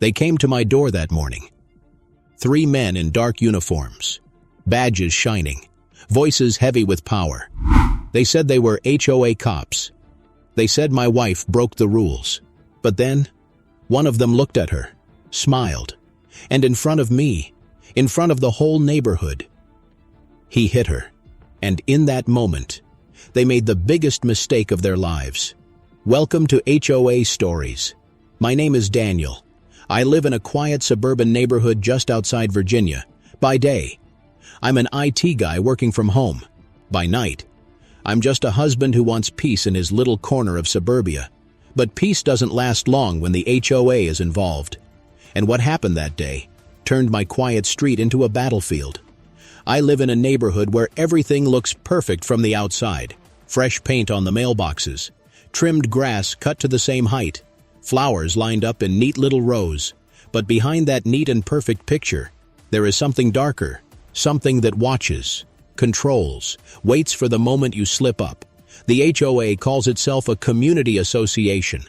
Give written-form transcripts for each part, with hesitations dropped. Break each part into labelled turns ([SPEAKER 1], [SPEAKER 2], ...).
[SPEAKER 1] They came to my door that morning. 3 men in dark uniforms, badges shining, voices heavy with power. They said they were HOA cops. They said my wife broke the rules. But then, one of them looked at her, smiled, and in front of me, in front of the whole neighborhood, he hit her. And in that moment, they made the biggest mistake of their lives. Welcome to HOA Stories. My name is Daniel. I live in a quiet suburban neighborhood just outside Virginia. By day, I'm an IT guy working from home. By night, I'm just a husband who wants peace in his little corner of suburbia. But peace doesn't last long when the HOA is involved. And what happened that day turned my quiet street into a battlefield. I live in a neighborhood where everything looks perfect from the outside. Fresh paint on the mailboxes, trimmed grass cut to the same height, flowers lined up in neat little rows. But behind that neat and perfect picture, there is something darker, something that watches, controls, waits for the moment you slip up. The HOA calls itself a community association.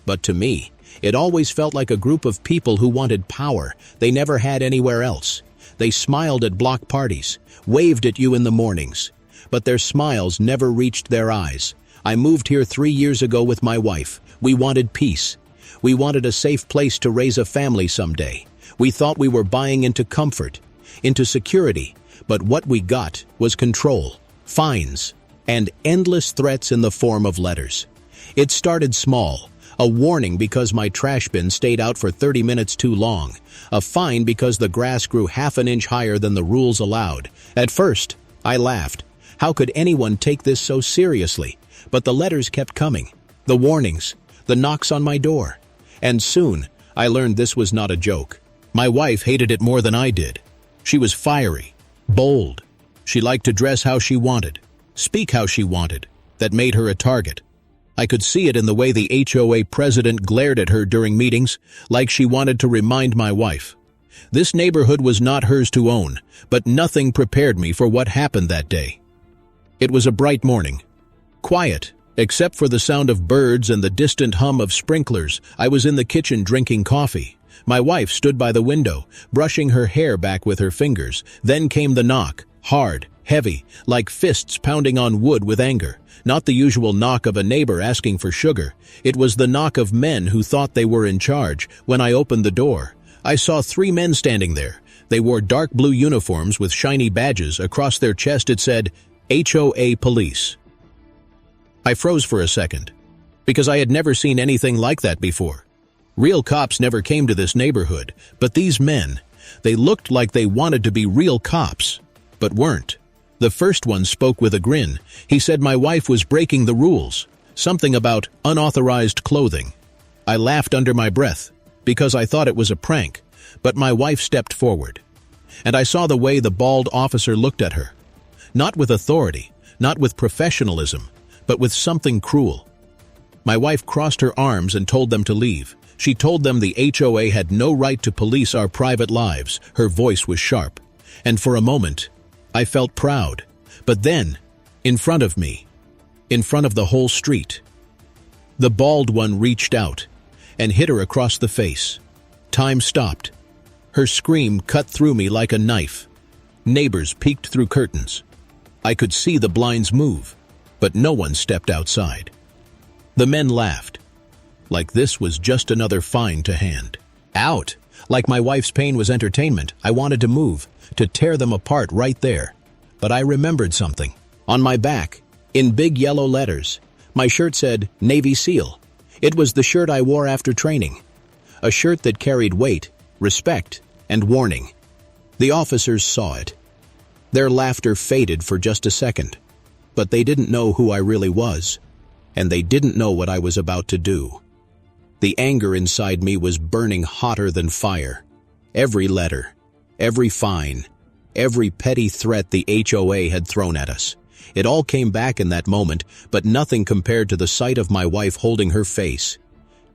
[SPEAKER 1] But to me, it always felt like a group of people who wanted power they never had anywhere else. They smiled at block parties, waved at you in the mornings, but their smiles never reached their eyes. I moved here 3 years ago with my wife. We wanted peace. We wanted a safe place to raise a family someday. We thought we were buying into comfort, into security, but what we got was control, fines, and endless threats in the form of letters. It started small, a warning because my trash bin stayed out for 30 minutes too long, a fine because the grass grew half an inch higher than the rules allowed. At first, I laughed. How could anyone take this so seriously? But the letters kept coming, the warnings, the knocks on my door. And soon, I learned this was not a joke. My wife hated it more than I did. She was fiery, bold. She liked to dress how she wanted, speak how she wanted. That made her a target. I could see it in the way the HOA president glared at her during meetings, like she wanted to remind my wife. This neighborhood was not hers to own, but nothing prepared me for what happened that day. It was a bright morning. Quiet, except for the sound of birds and the distant hum of sprinklers. I was in the kitchen drinking coffee. My wife stood by the window, brushing her hair back with her fingers. Then came the knock, hard, heavy, like fists pounding on wood with anger. Not the usual knock of a neighbor asking for sugar. It was the knock of men who thought they were in charge. When I opened the door, I saw 3 men standing there. They wore dark blue uniforms with shiny badges. Across their chest it said, HOA Police. I froze for a second, because I had never seen anything like that before. Real cops never came to this neighborhood, but these men, they looked like they wanted to be real cops, but weren't. The first one spoke with a grin. He said my wife was breaking the rules, something about unauthorized clothing. I laughed under my breath, because I thought it was a prank, but my wife stepped forward. And I saw the way the bald officer looked at her. Not with authority, not with professionalism, but with something cruel. My wife crossed her arms and told them to leave. She told them the HOA had no right to police our private lives. Her voice was sharp. And for a moment, I felt proud. But then, in front of me, in front of the whole street, the bald one reached out and hit her across the face. Time stopped. Her scream cut through me like a knife. Neighbors peeked through curtains. I could see the blinds move, but no one stepped outside. The men laughed, like this was just another fine to hand out. Like my wife's pain was entertainment. I wanted to move, to tear them apart right there. But I remembered something. On my back, in big yellow letters, my shirt said Navy SEAL. It was the shirt I wore after training. A shirt that carried weight, respect, and warning. The officers saw it. Their laughter faded for just a second. But they didn't know who I really was, and they didn't know what I was about to do. The anger inside me was burning hotter than fire. Every letter, every fine, every petty threat the HOA had thrown at us. It all came back in that moment, but nothing compared to the sight of my wife holding her face,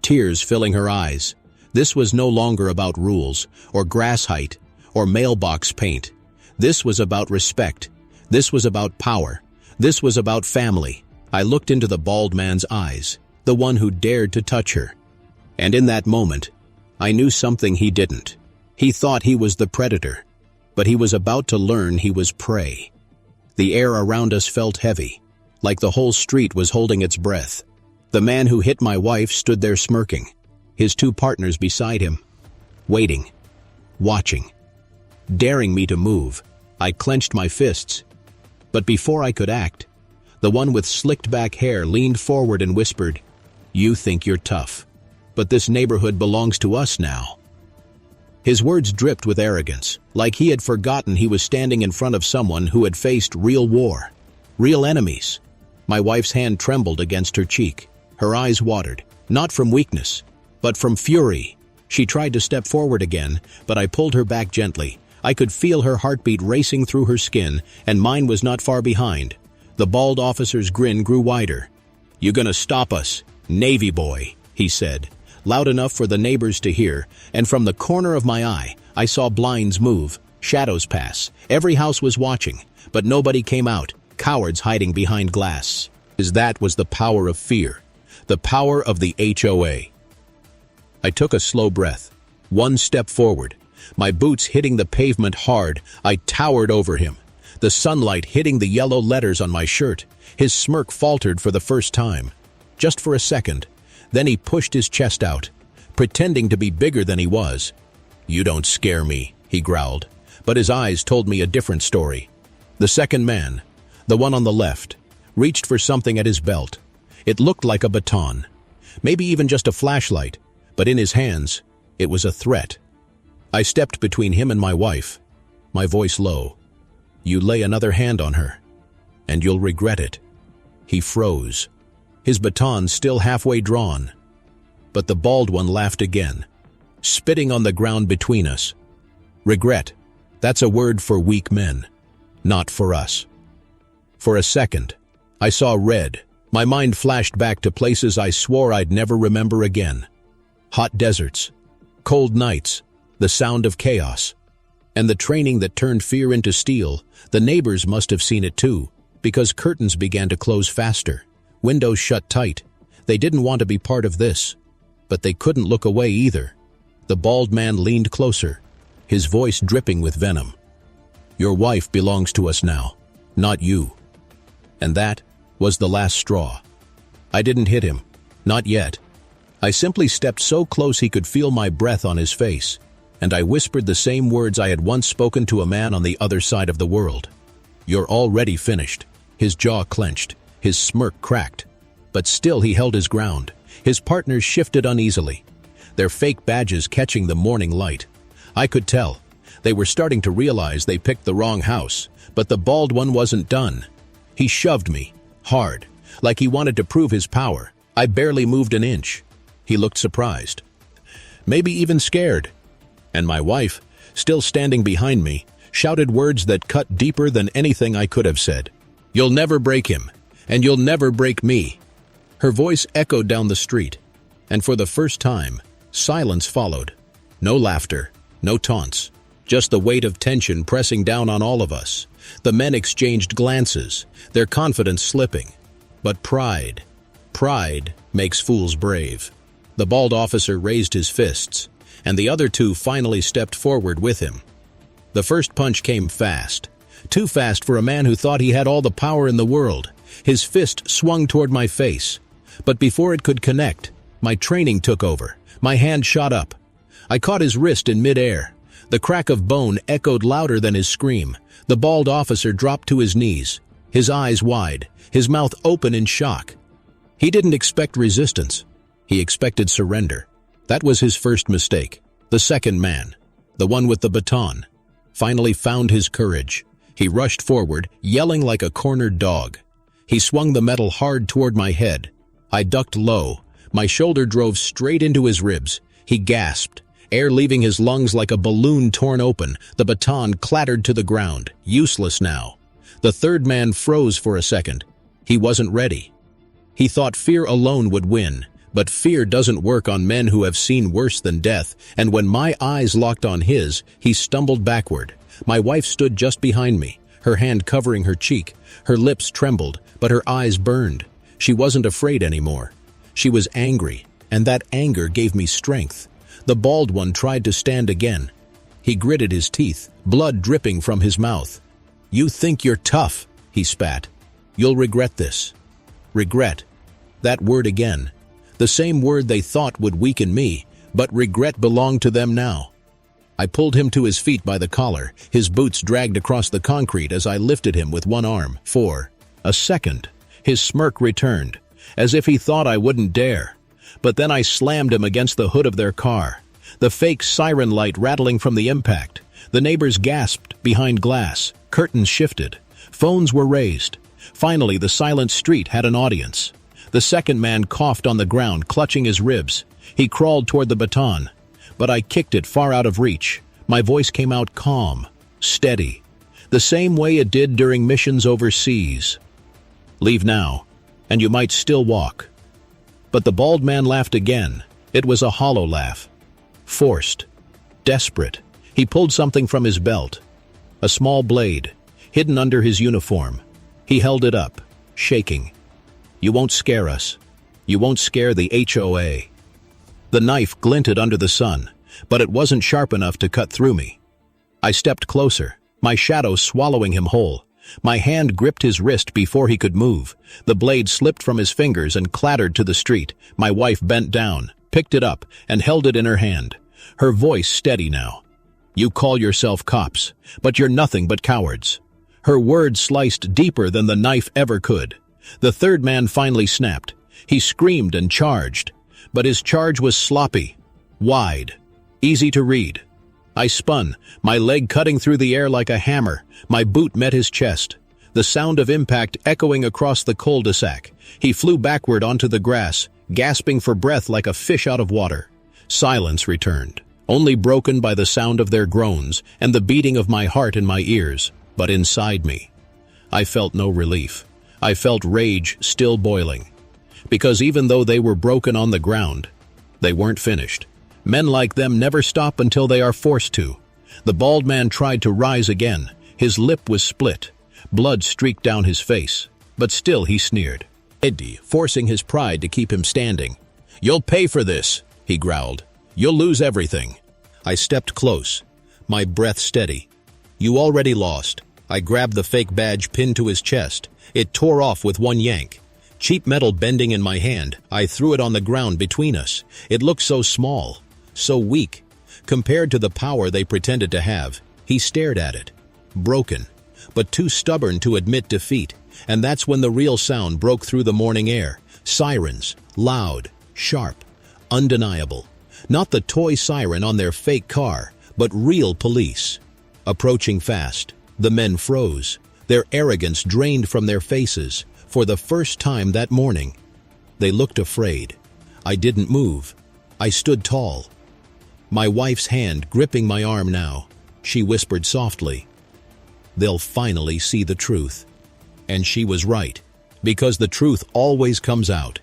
[SPEAKER 1] tears filling her eyes. This was no longer about rules, or grass height, or mailbox paint. This was about respect. This was about power. This was about family. I looked into the bald man's eyes, the one who dared to touch her. And in that moment, I knew something he didn't. He thought he was the predator, but he was about to learn he was prey. The air around us felt heavy, like the whole street was holding its breath. The man who hit my wife stood there smirking, his two partners beside him, waiting, watching, daring me to move. I clenched my fists, but before I could act, the one with slicked back hair leaned forward and whispered, "You think you're tough, but this neighborhood belongs to us now." His words dripped with arrogance, like he had forgotten he was standing in front of someone who had faced real war, real enemies. My wife's hand trembled against her cheek. Her eyes watered, not from weakness, but from fury. She tried to step forward again, but I pulled her back gently. I could feel her heartbeat racing through her skin, and mine was not far behind. The bald officer's grin grew wider. "You gonna stop us, Navy boy," he said, loud enough for the neighbors to hear, and from the corner of my eye, I saw blinds move, shadows pass. Every house was watching, but nobody came out, cowards hiding behind glass. That was the power of fear, the power of the HOA. I took a slow breath, one step forward, my boots hitting the pavement hard. I towered over him, the sunlight hitting the yellow letters on my shirt. His smirk faltered for the first time, just for a second. Then he pushed his chest out, pretending to be bigger than he was. "You don't scare me," he growled, but his eyes told me a different story. The second man, the one on the left, reached for something at his belt. It looked like a baton, maybe even just a flashlight, but in his hands, it was a threat. I stepped between him and my wife, my voice low. "You lay another hand on her, and you'll regret it." He froze, his baton still halfway drawn. But the bald one laughed again, spitting on the ground between us. "Regret, that's a word for weak men, not for us." For a second, I saw red. My mind flashed back to places I swore I'd never remember again. Hot deserts, cold nights, the sound of chaos, and the training that turned fear into steel. The neighbors must have seen it too, because curtains began to close faster, windows shut tight. They didn't want to be part of this, but they couldn't look away either. The bald man leaned closer, his voice dripping with venom. "Your wife belongs to us now, not you." And that was the last straw. I didn't hit him, not yet. I simply stepped so close he could feel my breath on his face, and I whispered the same words I had once spoken to a man on the other side of the world. "You're already finished." His jaw clenched, his smirk cracked, but still he held his ground. His partners shifted uneasily, their fake badges catching the morning light. I could tell. They were starting to realize they picked the wrong house, but the bald one wasn't done. He shoved me, hard, like he wanted to prove his power. I barely moved an inch. He looked surprised, maybe even scared. And my wife, still standing behind me, shouted words that cut deeper than anything I could have said. "You'll never break him, and you'll never break me." Her voice echoed down the street, and for the first time, silence followed. No laughter, no taunts, just the weight of tension pressing down on all of us. The men exchanged glances, their confidence slipping. But pride makes fools brave. The bald officer raised his fists, and the other two finally stepped forward with him. The first punch came fast, too fast for a man who thought he had all the power in the world. His fist swung toward my face, but before it could connect, my training took over. My hand shot up. I caught his wrist in midair. The crack of bone echoed louder than his scream. The bald officer dropped to his knees, his eyes wide, his mouth open in shock. He didn't expect resistance. He expected surrender. That was his first mistake. The second man, the one with the baton, finally found his courage. He rushed forward, yelling like a cornered dog. He swung the metal hard toward my head. I ducked low. My shoulder drove straight into his ribs. He gasped, air leaving his lungs like a balloon torn open. The baton clattered to the ground, useless now. The third man froze for a second. He wasn't ready. He thought fear alone would win, but fear doesn't work on men who have seen worse than death, and when my eyes locked on his, he stumbled backward. My wife stood just behind me, her hand covering her cheek. Her lips trembled, but her eyes burned. She wasn't afraid anymore. She was angry, and that anger gave me strength. The bald one tried to stand again. He gritted his teeth, blood dripping from his mouth. "You think you're tough," he spat. "You'll regret this." Regret. That word again. The same word they thought would weaken me, but regret belonged to them now. I pulled him to his feet by the collar, his boots dragged across the concrete as I lifted him with one arm. For a second, his smirk returned, as if he thought I wouldn't dare. But then I slammed him against the hood of their car, the fake siren light rattling from the impact. The neighbors gasped behind glass, curtains shifted, phones were raised. Finally, the silent street had an audience. The second man coughed on the ground, clutching his ribs. He crawled toward the baton, but I kicked it far out of reach. My voice came out calm, steady, the same way it did during missions overseas. "Leave now, and you might still walk." But the bald man laughed again. It was a hollow laugh. Forced. Desperate. He pulled something from his belt. A small blade, hidden under his uniform. He held it up, shaking. "You won't scare us. You won't scare the HOA." The knife glinted under the sun, but it wasn't sharp enough to cut through me. I stepped closer, my shadow swallowing him whole. My hand gripped his wrist before he could move. The blade slipped from his fingers and clattered to the street. My wife bent down, picked it up, and held it in her hand. Her voice steady now. "You call yourself cops, but you're nothing but cowards." Her words sliced deeper than the knife ever could. The third man finally snapped. He screamed and charged, but his charge was sloppy, wide, easy to read. I spun, my leg cutting through the air like a hammer. My boot met his chest, the sound of impact echoing across the cul-de-sac. He flew backward onto the grass, gasping for breath like a fish out of water. Silence returned, only broken by the sound of their groans and the beating of my heart in my ears. But inside me, I felt no relief. I felt rage still boiling. Because even though they were broken on the ground, they weren't finished. Men like them never stop until they are forced to. The bald man tried to rise again. His lip was split. Blood streaked down his face. But still he sneered, Eddie, forcing his pride to keep him standing. "You'll pay for this," he growled. "You'll lose everything." I stepped close, my breath steady. "You already lost." I grabbed the fake badge pinned to his chest. It tore off with one yank. Cheap metal bending in my hand, I threw it on the ground between us. It looked so small, so weak, compared to the power they pretended to have. He stared at it, broken, but too stubborn to admit defeat. And that's when the real sound broke through the morning air. Sirens, loud, sharp, undeniable. Not the toy siren on their fake car, but real police. Approaching fast, the men froze, their arrogance drained from their faces. For the first time that morning, they looked afraid. I didn't move. I stood tall. My wife's hand gripping my arm now. She whispered softly, "They'll finally see the truth." And she was right, because the truth always comes out.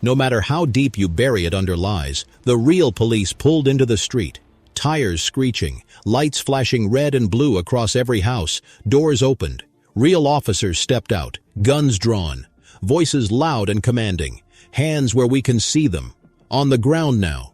[SPEAKER 1] No matter how deep you bury it under lies, the real police pulled into the street. Tires screeching, lights flashing red and blue across every house, doors opened. Real officers stepped out, guns drawn, voices loud and commanding, hands where we can see them. On the ground now.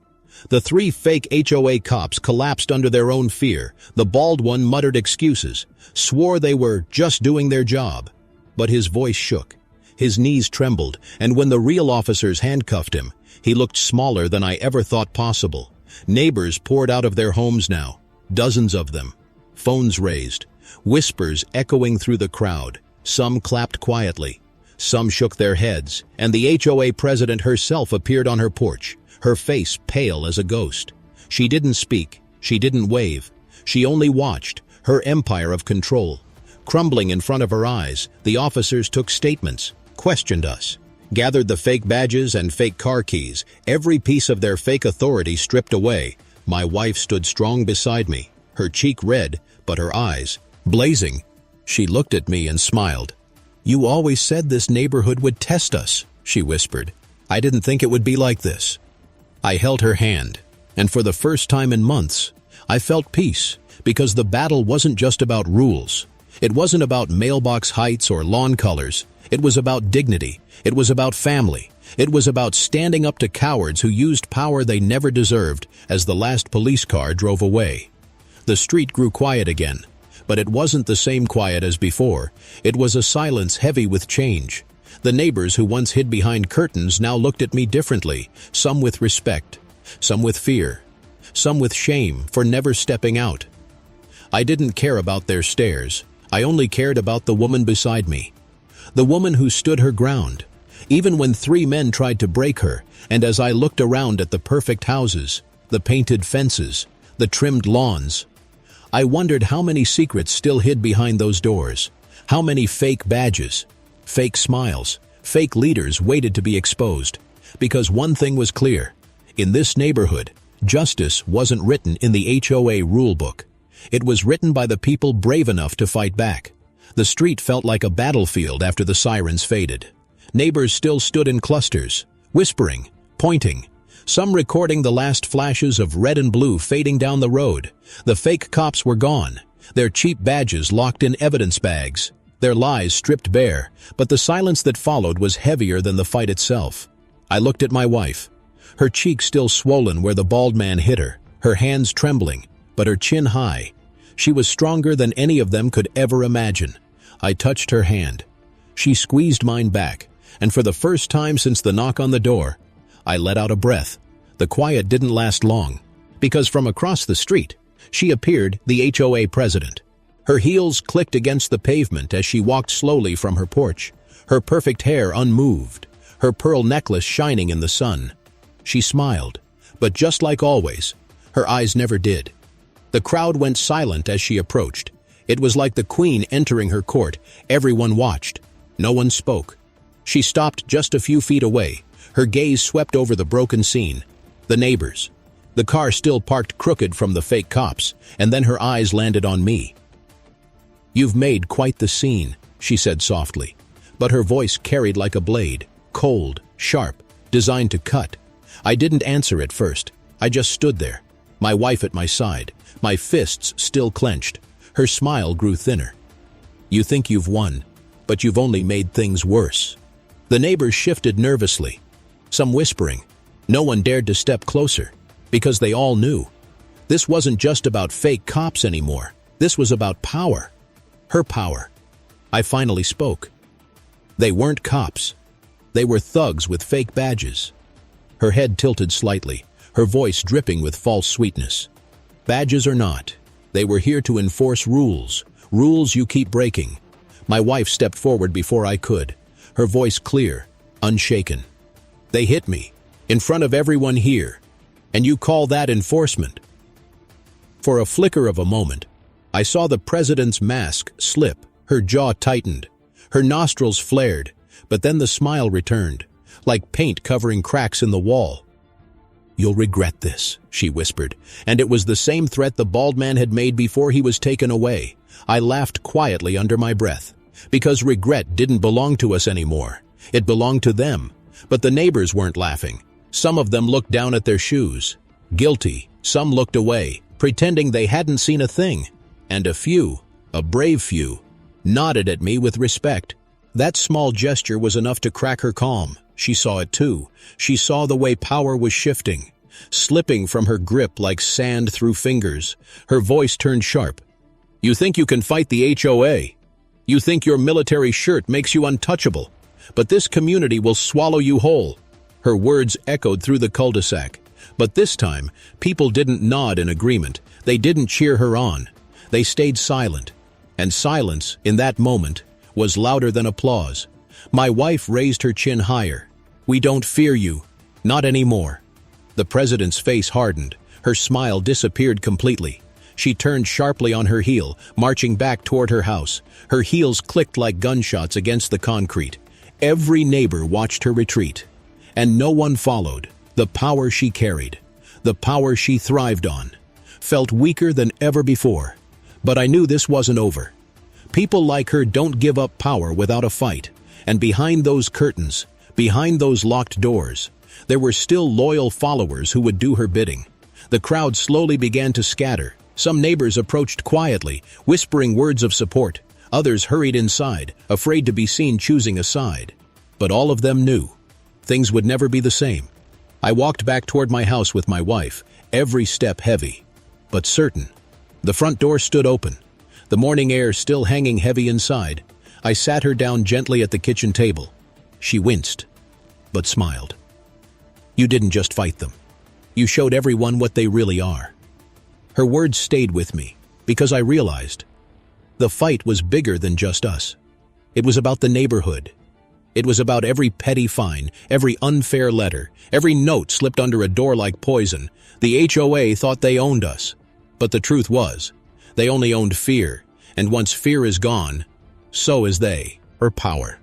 [SPEAKER 1] The three fake HOA cops collapsed under their own fear. The bald one muttered excuses, swore they were just doing their job. But his voice shook, his knees trembled, and when the real officers handcuffed him, he looked smaller than I ever thought possible. Neighbors poured out of their homes now, dozens of them. Phones raised, whispers echoing through the crowd. Some clapped quietly, some shook their heads, and the HOA president herself appeared on her porch, her face pale as a ghost. She didn't speak, she didn't wave, she only watched, her empire of control. Crumbling in front of her eyes, the officers took statements, questioned us, gathered the fake badges and fake car keys, every piece of their fake authority stripped away. My wife stood strong beside me, her cheek red, but her eyes blazing. She looked at me and smiled. "You always said this neighborhood would test us," she whispered. "I didn't think it would be like this." I held her hand, and for the first time in months, I felt peace, because the battle wasn't just about rules. It wasn't about mailbox heights or lawn colors. It was about dignity. It was about family. It was about standing up to cowards who used power they never deserved as the last police car drove away. The street grew quiet again, but it wasn't the same quiet as before. It was a silence heavy with change. The neighbors who once hid behind curtains now looked at me differently, some with respect, some with fear, some with shame for never stepping out. I didn't care about their stares. I only cared about the woman beside me. The woman who stood her ground, even when 3 men tried to break her, and as I looked around at the perfect houses, the painted fences, the trimmed lawns, I wondered how many secrets still hid behind those doors, how many fake badges, fake smiles, fake leaders waited to be exposed. Because one thing was clear, in this neighborhood, justice wasn't written in the HOA rulebook. It was written by the people brave enough to fight back. The street felt like a battlefield after the sirens faded. Neighbors still stood in clusters, whispering, pointing, some recording the last flashes of red and blue fading down the road. The fake cops were gone, their cheap badges locked in evidence bags, their lies stripped bare, but the silence that followed was heavier than the fight itself. I looked at my wife, her cheek still swollen where the bald man hit her, her hands trembling, but her chin high. She was stronger than any of them could ever imagine. I touched her hand. She squeezed mine back, and for the first time since the knock on the door, I let out a breath. The quiet didn't last long, because from across the street, she appeared, the HOA president. Her heels clicked against the pavement as she walked slowly from her porch, her perfect hair unmoved, her pearl necklace shining in the sun. She smiled, but just like always, her eyes never did. The crowd went silent as she approached. It was like the queen entering her court. Everyone watched. No one spoke. She stopped just a few feet away. Her gaze swept over the broken scene. The neighbors. The car still parked crooked from the fake cops, and then her eyes landed on me. "You've made quite the scene," she said softly, but her voice carried like a blade, cold, sharp, designed to cut. I didn't answer at first. I just stood there, my wife at my side, my fists still clenched. Her smile grew thinner. "You think you've won, but you've only made things worse." The neighbors shifted nervously, some whispering. No one dared to step closer, because they all knew. This wasn't just about fake cops anymore. This was about power. Her power. I finally spoke. They weren't cops. They were thugs with fake badges. Her head tilted slightly, her voice dripping with false sweetness. "Badges or not, they were here to enforce rules, rules you keep breaking." My wife stepped forward before I could, her voice clear, unshaken. "They hit me, in front of everyone here, and you call that enforcement?" For a flicker of a moment, I saw the president's mask slip, her jaw tightened, her nostrils flared, but then the smile returned, like paint covering cracks in the wall. "You'll regret this," she whispered, and it was the same threat the bald man had made before he was taken away. I laughed quietly under my breath, because regret didn't belong to us anymore. It belonged to them. But the neighbors weren't laughing. Some of them looked down at their shoes, guilty. Some looked away, pretending they hadn't seen a thing. And a few, a brave few, nodded at me with respect. That small gesture was enough to crack her calm. She saw it too. She saw the way power was shifting, slipping from her grip like sand through fingers. Her voice turned sharp. "You think you can fight the HOA? You think your military shirt makes you untouchable? But this community will swallow you whole." Her words echoed through the cul-de-sac. But this time, people didn't nod in agreement. They didn't cheer her on. They stayed silent. And silence, in that moment, was louder than applause. My wife raised her chin higher. "We don't fear you. Not anymore." The president's face hardened. Her smile disappeared completely. She turned sharply on her heel, marching back toward her house. Her heels clicked like gunshots against the concrete. Every neighbor watched her retreat. And no one followed. The power she carried, the power she thrived on, felt weaker than ever before. But I knew this wasn't over. People like her don't give up power without a fight. And behind those curtains, behind those locked doors, there were still loyal followers who would do her bidding. The crowd slowly began to scatter. Some neighbors approached quietly, whispering words of support. Others hurried inside, afraid to be seen choosing a side. But all of them knew things would never be the same. I walked back toward my house with my wife, every step heavy, but certain. The front door stood open, the morning air still hanging heavy inside. I sat her down gently at the kitchen table. She winced, but smiled. "You didn't just fight them. You showed everyone what they really are." Her words stayed with me, because I realized the fight was bigger than just us. It was about the neighborhood. It was about every petty fine, every unfair letter, every note slipped under a door like poison. The HOA thought they owned us. But the truth was, they only owned fear, and once fear is gone, so is they, or power.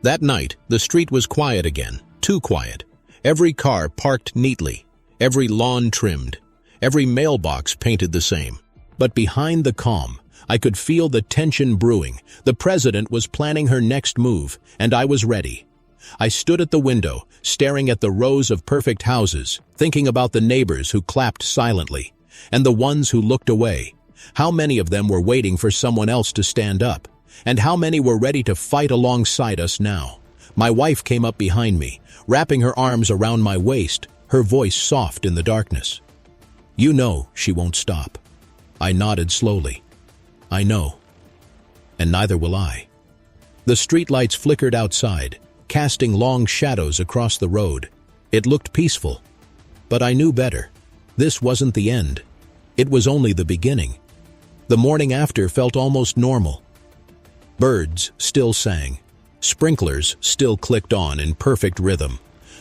[SPEAKER 1] That night, the street was quiet again, too quiet. Every car parked neatly, every lawn trimmed, every mailbox painted the same. But behind the calm, I could feel the tension brewing. The president was planning her next move, and I was ready. I stood at the window, staring at the rows of perfect houses, thinking about the neighbors who clapped silently, and the ones who looked away. How many of them were waiting for someone else to stand up, and how many were ready to fight alongside us now? My wife came up behind me, wrapping her arms around my waist, her voice soft in the darkness. "You know she won't stop." I nodded slowly. "I know. And neither will I." The streetlights flickered outside, casting long shadows across the road. It looked peaceful. But I knew better. This wasn't the end. It was only the beginning. The morning after felt almost normal. Birds still sang. Sprinklers still clicked on in perfect rhythm.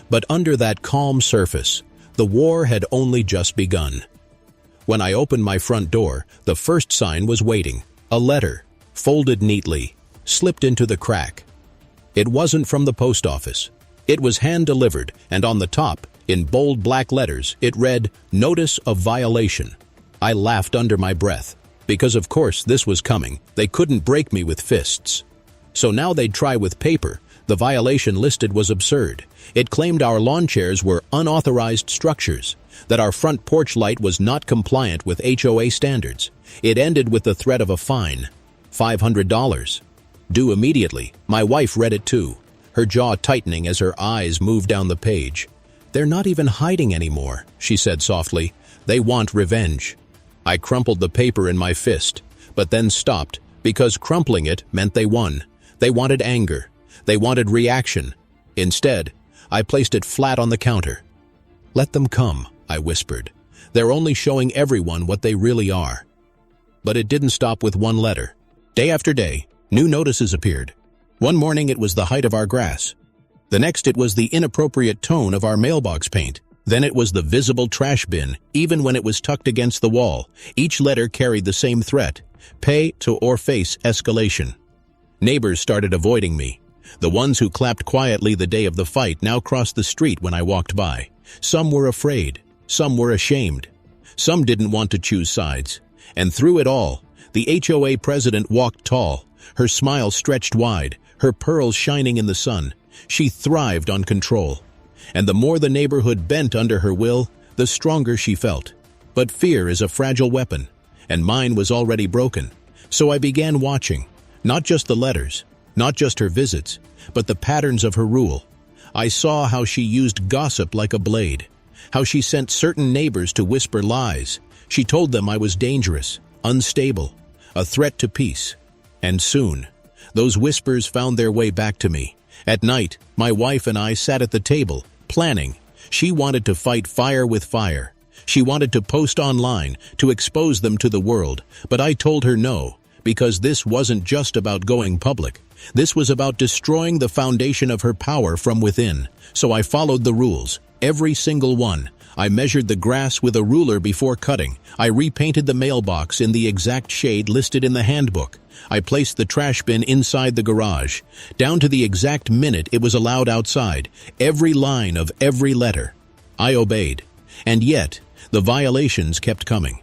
[SPEAKER 1] But under that calm surface, the war had only just begun. When I opened my front door, the first sign was waiting. A letter, folded neatly, slipped into the crack. It wasn't from the post office. It was hand-delivered, and on the top, in bold black letters, it read, "Notice of violation." I laughed under my breath, because of course this was coming. They couldn't break me with fists. So now they'd try with paper. The violation listed was absurd. It claimed our lawn chairs were unauthorized structures, that our front porch light was not compliant with HOA standards. It ended with the threat of a fine, $500. Due immediately. My wife read it too, her jaw tightening as her eyes moved down the page. "They're not even hiding anymore," she said softly. "They want revenge." I crumpled the paper in my fist, but then stopped, because crumpling it meant they won. They wanted anger. They wanted reaction. Instead, I placed it flat on the counter. "Let them come," I whispered. "They're only showing everyone what they really are." But it didn't stop with one letter. Day after day, new notices appeared. One morning it was the height of our grass. The next it was the inappropriate tone of our mailbox paint. Then it was the visible trash bin, even when it was tucked against the wall. Each letter carried the same threat: pay to or face escalation. Neighbors started avoiding me. The ones who clapped quietly the day of the fight now crossed the street when I walked by. Some were afraid. Some were ashamed. Some didn't want to choose sides. And through it all, the HOA president walked tall, her smile stretched wide, her pearls shining in the sun. She thrived on control. And the more the neighborhood bent under her will, the stronger she felt. But fear is a fragile weapon, and mine was already broken. So I began watching, not just the letters, not just her visits, but the patterns of her rule. I saw how she used gossip like a blade, how she sent certain neighbors to whisper lies. She told them I was dangerous, unstable, a threat to peace. And soon, those whispers found their way back to me. At night, my wife and I sat at the table, planning. She wanted to fight fire with fire. She wanted to post online, to expose them to the world. But I told her no, because this wasn't just about going public. This was about destroying the foundation of her power from within. So I followed the rules, every single one. I measured the grass with a ruler before cutting. I repainted the mailbox in the exact shade listed in the handbook. I placed the trash bin inside the garage, down to the exact minute it was allowed outside, every line of every letter. I obeyed. And yet, the violations kept coming.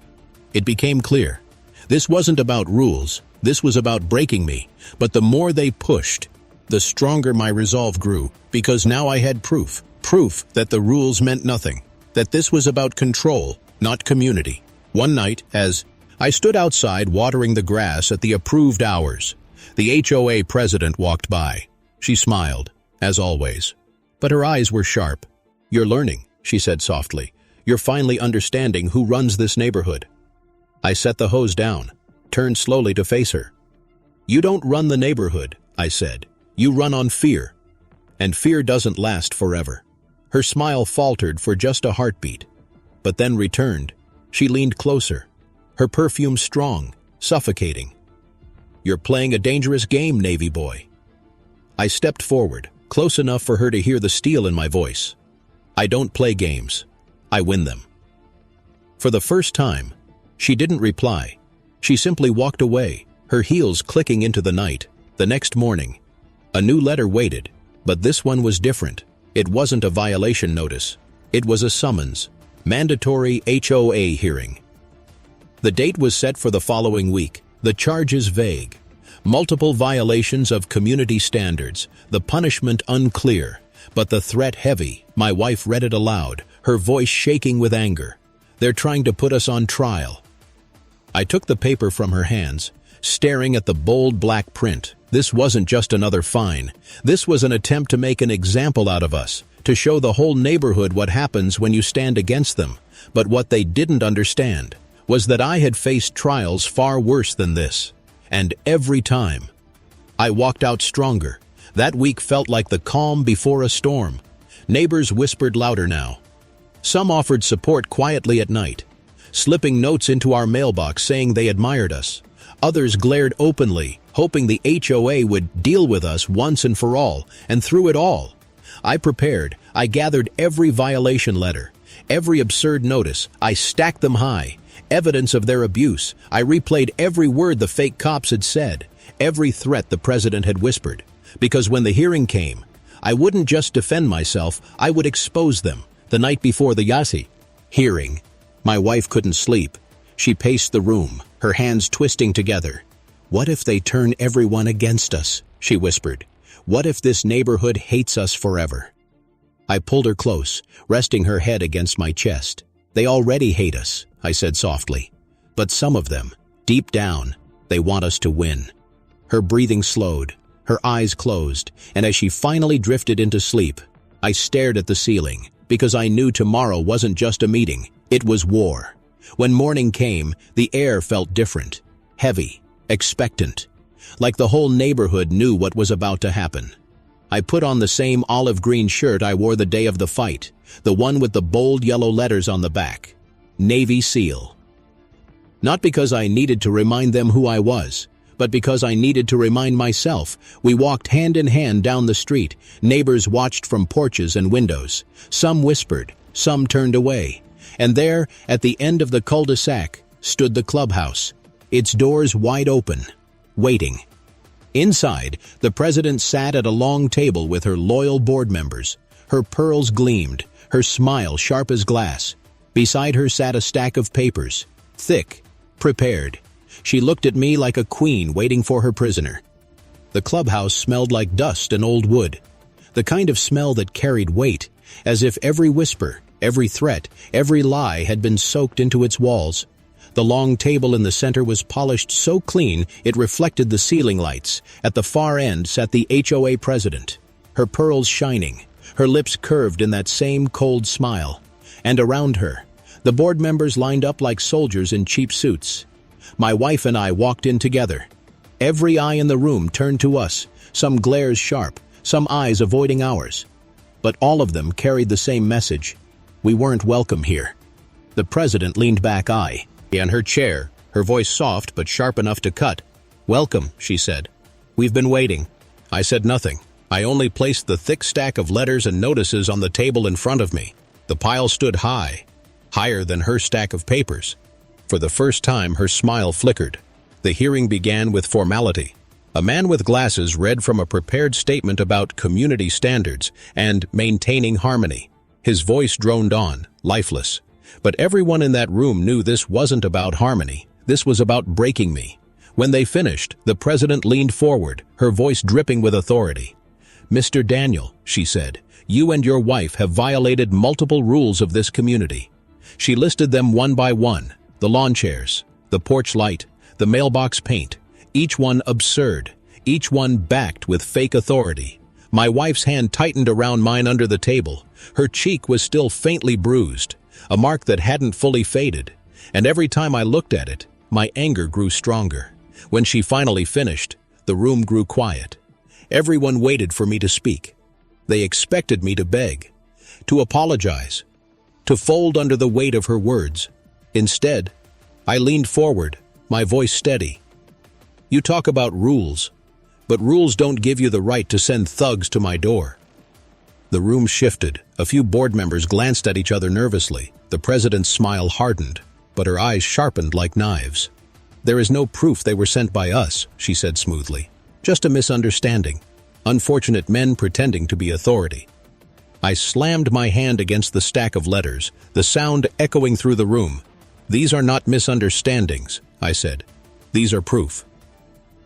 [SPEAKER 1] It became clear. This wasn't about rules. This was about breaking me. But the more they pushed, the stronger my resolve grew, because now I had proof. Proof that the rules meant nothing. That this was about control, not community. One night, as I stood outside watering the grass at the approved hours. The HOA president walked by. She smiled, as always. But her eyes were sharp. "You're learning," she said softly. "You're finally understanding who runs this neighborhood." I set the hose down, turned slowly to face her. "You don't run the neighborhood," I said. "You run on fear. And fear doesn't last forever." Her smile faltered for just a heartbeat, but then returned. She leaned closer, her perfume strong, suffocating. "You're playing a dangerous game, Navy boy." I stepped forward, close enough for her to hear the steel in my voice. "I don't play games. I win them." For the first time, she didn't reply. She simply walked away, her heels clicking into the night. The next morning, a new letter waited, but this one was different. It wasn't a violation notice. It was a summons. Mandatory HOA hearing. The date was set for the following week. The charges vague. Multiple violations of community standards. The punishment unclear, but the threat heavy. My wife read it aloud, her voice shaking with anger. "They're trying to put us on trial." I took the paper from her hands, staring at the bold black print. This wasn't just another fine. This was an attempt to make an example out of us, to show the whole neighborhood what happens when you stand against them. But what they didn't understand was that I had faced trials far worse than this. And every time, I walked out stronger. That week felt like the calm before a storm. Neighbors whispered louder now. Some offered support quietly at night, slipping notes into our mailbox saying they admired us. Others glared openly, hoping the HOA would deal with us once and for all, and through it all, I prepared. I gathered every violation letter, every absurd notice. I stacked them high, evidence of their abuse. I replayed every word the fake cops had said, every threat the president had whispered. Because when the hearing came, I wouldn't just defend myself, I would expose them. The night before the Yasi hearing, my wife couldn't sleep. She paced the room, her hands twisting together. "What if they turn everyone against us?" she whispered. "What if this neighborhood hates us forever?" I pulled her close, resting her head against my chest. "They already hate us," I said softly. "But some of them, deep down, they want us to win." Her breathing slowed, her eyes closed, and as she finally drifted into sleep, I stared at the ceiling, because I knew tomorrow wasn't just a meeting, it was war. When morning came, the air felt different, heavy, expectant, like the whole neighborhood knew what was about to happen. I put on the same olive green shirt I wore the day of the fight, the one with the bold yellow letters on the back. Navy SEAL. Not because I needed to remind them who I was, but because I needed to remind myself. We walked hand in hand down the street. Neighbors watched from porches and windows. Some whispered, some turned away. And there, at the end of the cul-de-sac, stood the clubhouse, its doors wide open, waiting. Inside, the president sat at a long table with her loyal board members. Her pearls gleamed, her smile sharp as glass. Beside her sat a stack of papers, thick, prepared. She looked at me like a queen waiting for her prisoner. The clubhouse smelled like dust and old wood, the kind of smell that carried weight, as if every whisper, every threat, every lie had been soaked into its walls. The long table in the center was polished so clean it reflected the ceiling lights. At the far end sat the HOA president, her pearls shining, her lips curved in that same cold smile. And around her, the board members lined up like soldiers in cheap suits. My wife and I walked in together. Every eye in the room turned to us, some glares sharp, some eyes avoiding ours. But all of them carried the same message. We weren't welcome here. The president leaned back in her chair, her voice soft but sharp enough to cut. "Welcome," she said. "We've been waiting." I said nothing. I only placed the thick stack of letters and notices on the table in front of me. The pile stood high, higher than her stack of papers. For the first time, her smile flickered. The hearing began with formality. A man with glasses read from a prepared statement about community standards and maintaining harmony. His voice droned on, lifeless. But everyone in that room knew this wasn't about harmony. This was about breaking me. When they finished, the president leaned forward, her voice dripping with authority. "Mr. Daniel," she said, "you and your wife have violated multiple rules of this community." She listed them one by one: the lawn chairs, the porch light, the mailbox paint, each one absurd, each one backed with fake authority. My wife's hand tightened around mine under the table. Her cheek was still faintly bruised, a mark that hadn't fully faded, and every time I looked at it, my anger grew stronger. When she finally finished, the room grew quiet. Everyone waited for me to speak. They expected me to beg, to apologize, to fold under the weight of her words. Instead, I leaned forward, my voice steady. You talk about rules, but rules don't give you the right to send thugs to my door. The room shifted. A few board members glanced at each other nervously. The president's smile hardened, but her eyes sharpened like knives. There is no proof they were sent by us, she said smoothly. Just a misunderstanding. Unfortunate men pretending to be authority. I slammed my hand against the stack of letters, the sound echoing through the room. These are not misunderstandings, I said. These are proof.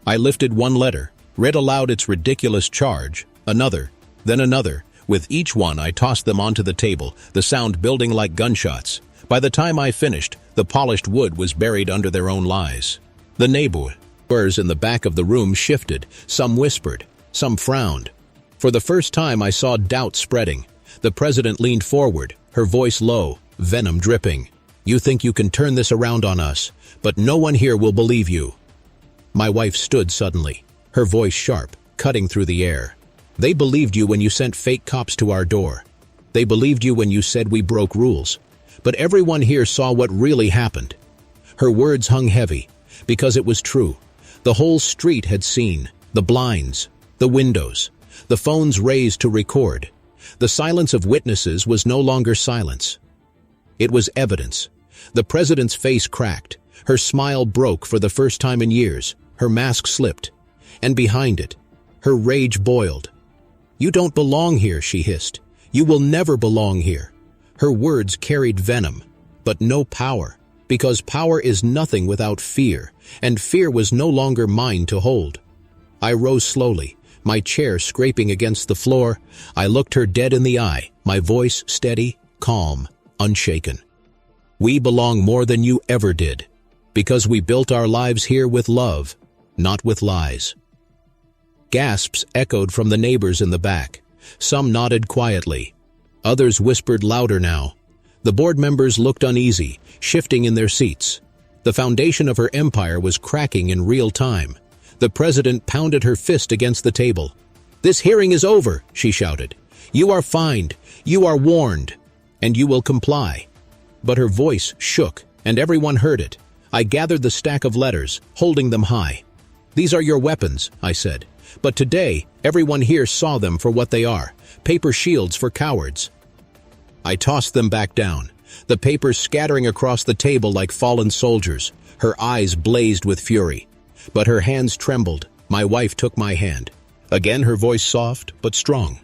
[SPEAKER 1] I lifted one letter, read aloud its ridiculous charge, another, then another. With each one, I tossed them onto the table, the sound building like gunshots. By the time I finished, the polished wood was buried under their own lies. The neighbors in the back of the room shifted. Some whispered, some frowned. For the first time, I saw doubt spreading. The president leaned forward, her voice low, venom dripping. You think you can turn this around on us, but no one here will believe you. My wife stood suddenly, her voice sharp, cutting through the air. They believed you when you sent fake cops to our door. They believed you when you said we broke rules. But everyone here saw what really happened. Her words hung heavy, because it was true. The whole street had seen, the blinds, the windows, the phones raised to record. The silence of witnesses was no longer silence. It was evidence. The president's face cracked. Her smile broke for the first time in years. Her mask slipped. And behind it, her rage boiled. You don't belong here, she hissed. You will never belong here. Her words carried venom, but no power, because power is nothing without fear, and fear was no longer mine to hold. I rose slowly, my chair scraping against the floor. I looked her dead in the eye, my voice steady, calm, unshaken. We belong more than you ever did, because we built our lives here with love, not with lies. Gasps echoed from the neighbors in the back. Some nodded quietly. Others whispered louder now. The board members looked uneasy, shifting in their seats. The foundation of her empire was cracking in real time. The president pounded her fist against the table. This hearing is over, she shouted. You are fined, you are warned, and you will comply. But her voice shook, and everyone heard it. I gathered the stack of letters, holding them high. These are your weapons, I said. But today, everyone here saw them for what they are, paper shields for cowards. I tossed them back down, the papers scattering across the table like fallen soldiers. Her eyes blazed with fury. But her hands trembled. My wife took my hand. Again, her voice soft but strong.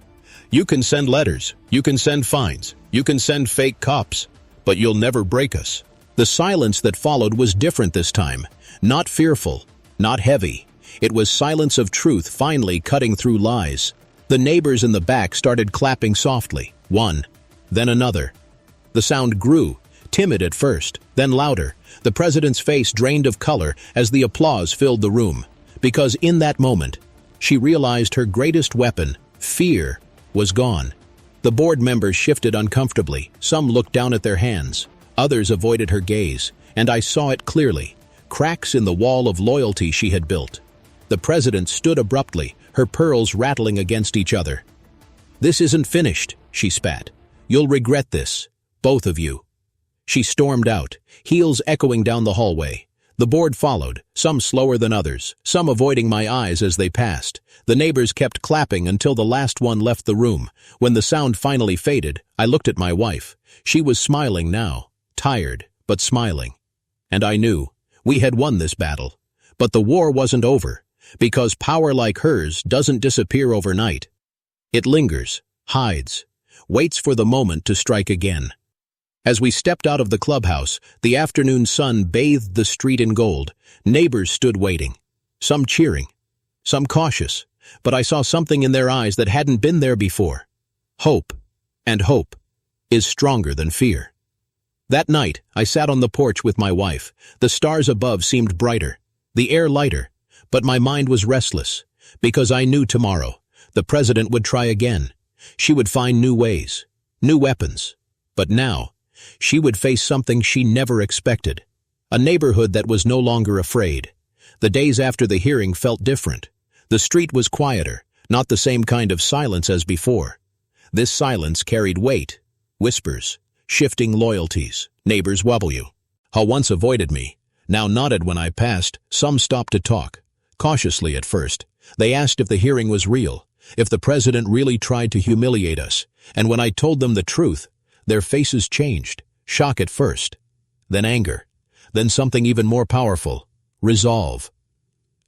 [SPEAKER 1] You can send letters, you can send fines, you can send fake cops, but you'll never break us. The silence that followed was different this time. Not fearful, not heavy. It was silence of truth finally cutting through lies. The neighbors in the back started clapping softly, one, then another. The sound grew, timid at first, then louder. The president's face drained of color as the applause filled the room, because in that moment, she realized her greatest weapon, fear, was gone. The board members shifted uncomfortably. Some looked down at their hands. Others avoided her gaze, and I saw it clearly. Cracks in the wall of loyalty she had built. The president stood abruptly, her pearls rattling against each other. This isn't finished, she spat. You'll regret this, both of you. She stormed out, heels echoing down the hallway. The board followed, some slower than others, some avoiding my eyes as they passed. The neighbors kept clapping until the last one left the room. When the sound finally faded, I looked at my wife. She was smiling now, tired, but smiling. And I knew, we had won this battle. But the war wasn't over, because power like hers doesn't disappear overnight. It lingers, hides, waits for the moment to strike again. As we stepped out of the clubhouse, the afternoon sun bathed the street in gold. Neighbors stood waiting, some cheering, some cautious, but I saw something in their eyes that hadn't been there before. Hope, and hope, is stronger than fear. That night, I sat on the porch with my wife. The stars above seemed brighter, the air lighter, but my mind was restless, because I knew tomorrow, the president would try again. She would find new ways, new weapons. But now, she would face something she never expected. A neighborhood that was no longer afraid. The days after the hearing felt different. The street was quieter, not the same kind of silence as before. This silence carried weight, whispers, shifting loyalties. Neighbors who once avoided me, now nodded when I passed. Some stopped to talk, cautiously at first. They asked if the hearing was real, if the president really tried to humiliate us, and when I told them the truth, their faces changed, shock at first, then anger, then something even more powerful, resolve.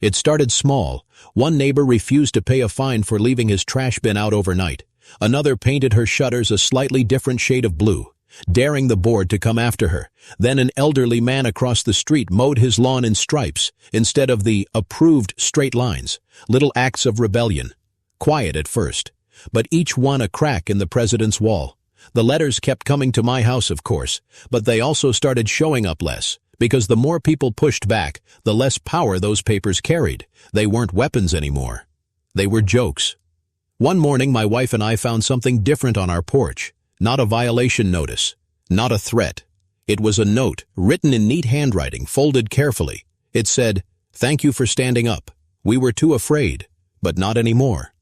[SPEAKER 1] It started small. One neighbor refused to pay a fine for leaving his trash bin out overnight. Another painted her shutters a slightly different shade of blue, daring the board to come after her. Then an elderly man across the street mowed his lawn in stripes instead of the approved straight lines. Little acts of rebellion. Quiet at first, but each one a crack in the president's wall. The letters kept coming to my house, of course, but they also started showing up less, because the more people pushed back, the less power those papers carried. They weren't weapons anymore. They were jokes. One morning, my wife and I found something different on our porch. Not a violation notice, not a threat. It was a note, written in neat handwriting, folded carefully. It said, "Thank you for standing up. We were too afraid, but not anymore."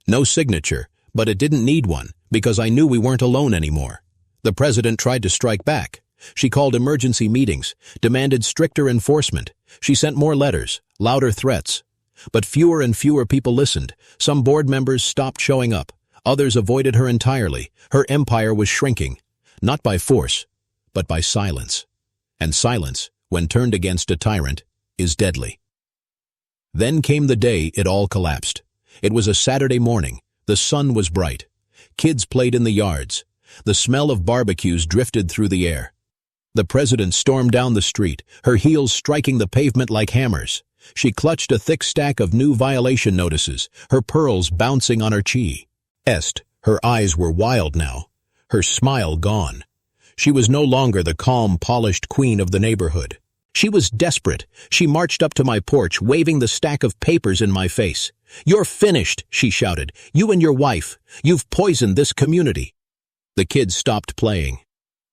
[SPEAKER 1] No signature, but it didn't need one, because I knew we weren't alone anymore. The president tried to strike back. She called emergency meetings, demanded stricter enforcement. She sent more letters, louder threats. But fewer and fewer people listened. Some board members stopped showing up. Others avoided her entirely. Her empire was shrinking, not by force, but by silence. And silence, when turned against a tyrant, is deadly. Then came the day it all collapsed. It was a Saturday morning. The sun was bright. Kids played in the yards. The smell of barbecues drifted through the air. The president stormed down the street, her heels striking the pavement like hammers. She clutched a thick stack of new violation notices, her pearls bouncing on her chest. Her eyes were wild now, her smile gone. She was no longer the calm, polished queen of the neighborhood. She was desperate. She marched up to my porch, waving the stack of papers in my face. "You're finished," she shouted. "You and your wife. You've poisoned this community." The kids stopped playing.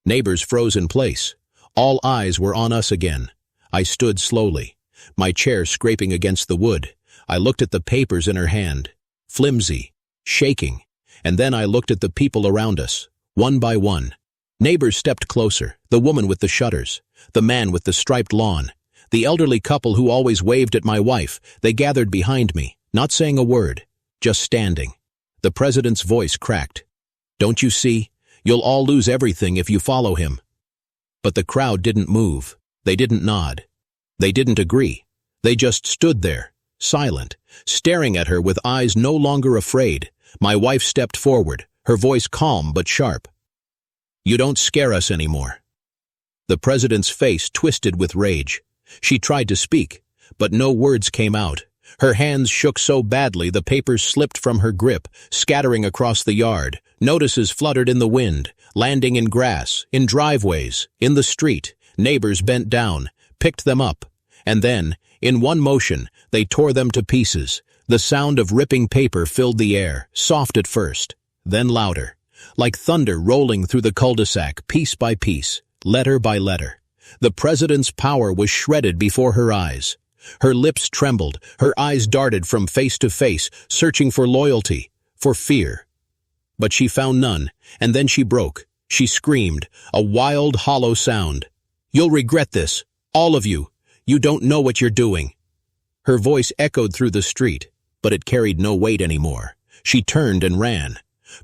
[SPEAKER 1] Neighbors froze in place. All eyes were on us again. I stood slowly, my chair scraping against the wood. I looked at the papers in her hand, flimsy, shaking, and then I looked at the people around us, one by one. Neighbors stepped closer, the woman with the shutters, the man with the striped lawn, the elderly couple who always waved at my wife. They gathered behind me, not saying a word, just standing. The president's voice cracked. "Don't you see? You'll all lose everything if you follow him." But the crowd didn't move. They didn't nod. They didn't agree. They just stood there, silent, staring at her with eyes no longer afraid. My wife stepped forward, her voice calm but sharp. "You don't scare us anymore." The president's face twisted with rage. She tried to speak, but no words came out. Her hands shook so badly the papers slipped from her grip, scattering across the yard. Notices fluttered in the wind, landing in grass, in driveways, in the street. Neighbors bent down, picked them up, and then, in one motion, they tore them to pieces. The sound of ripping paper filled the air, soft at first, then louder, like thunder rolling through the cul-de-sac, piece by piece, letter by letter. The president's power was shredded before her eyes. Her lips trembled, her eyes darted from face to face, searching for loyalty, for fear. But she found none, and then she broke. She screamed, a wild, hollow sound. "You'll regret this, all of you. You don't know what you're doing." Her voice echoed through the street, but it carried no weight anymore. She turned and ran,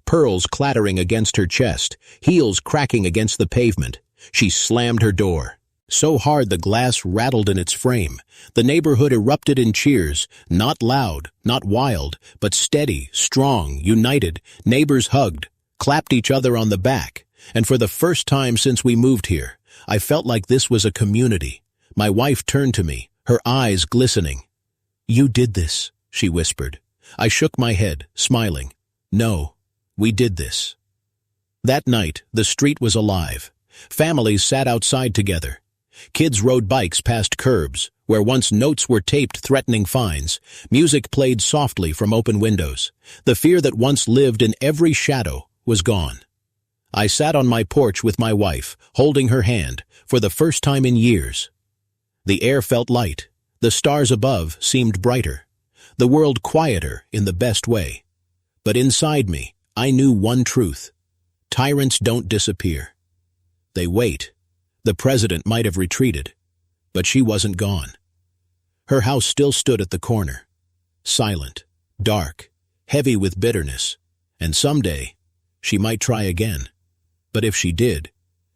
[SPEAKER 1] pearls clattering against her chest, heels cracking against the pavement. She slammed her door, so hard the glass rattled in its frame. The neighborhood erupted in cheers, not loud, not wild, but steady, strong, united. Neighbors hugged, clapped each other on the back, and for the first time since we moved here, I felt like this was a community. My wife turned to me, her eyes glistening. "You did this," she whispered. I shook my head, smiling. "No, we did this." That night, the street was alive. Families sat outside together. Kids rode bikes past curbs, where once notes were taped threatening fines. Music played softly from open windows. The fear that once lived in every shadow was gone. I sat on my porch with my wife, holding her hand, for the first time in years. The air felt light. The stars above seemed brighter. The world quieter in the best way. But inside me, I knew one truth. Tyrants don't disappear. They wait. The president might have retreated, but she wasn't gone. Her house still stood at the corner, silent, dark, heavy with bitterness, and someday she might try again. But if she did,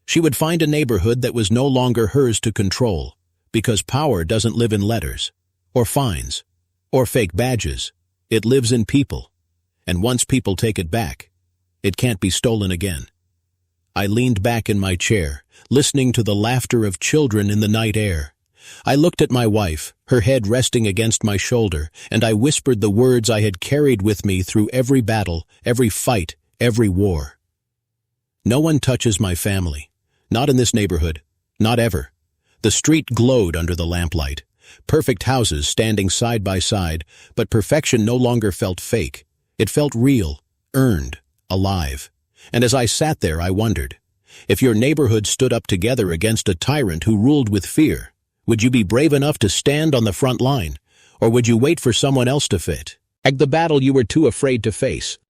[SPEAKER 1] she would find a neighborhood that was no longer hers to control, because power doesn't live in letters, or fines, or fake badges. It lives in people, and once people take it back, it can't be stolen again. I leaned back in my chair, listening to the laughter of children in the night air. I looked at my wife, her head resting against my shoulder, and I whispered the words I had carried with me through every battle, every fight, every war. No one touches my family. Not in this neighborhood. Not ever. The street glowed under the lamplight. Perfect houses standing side by side, but perfection no longer felt fake. It felt real, earned, alive. And as I sat there, I wondered, if your neighborhood stood up together against a tyrant who ruled with fear, would you be brave enough to stand on the front line, or would you wait for someone else to fight the battle you were too afraid to face?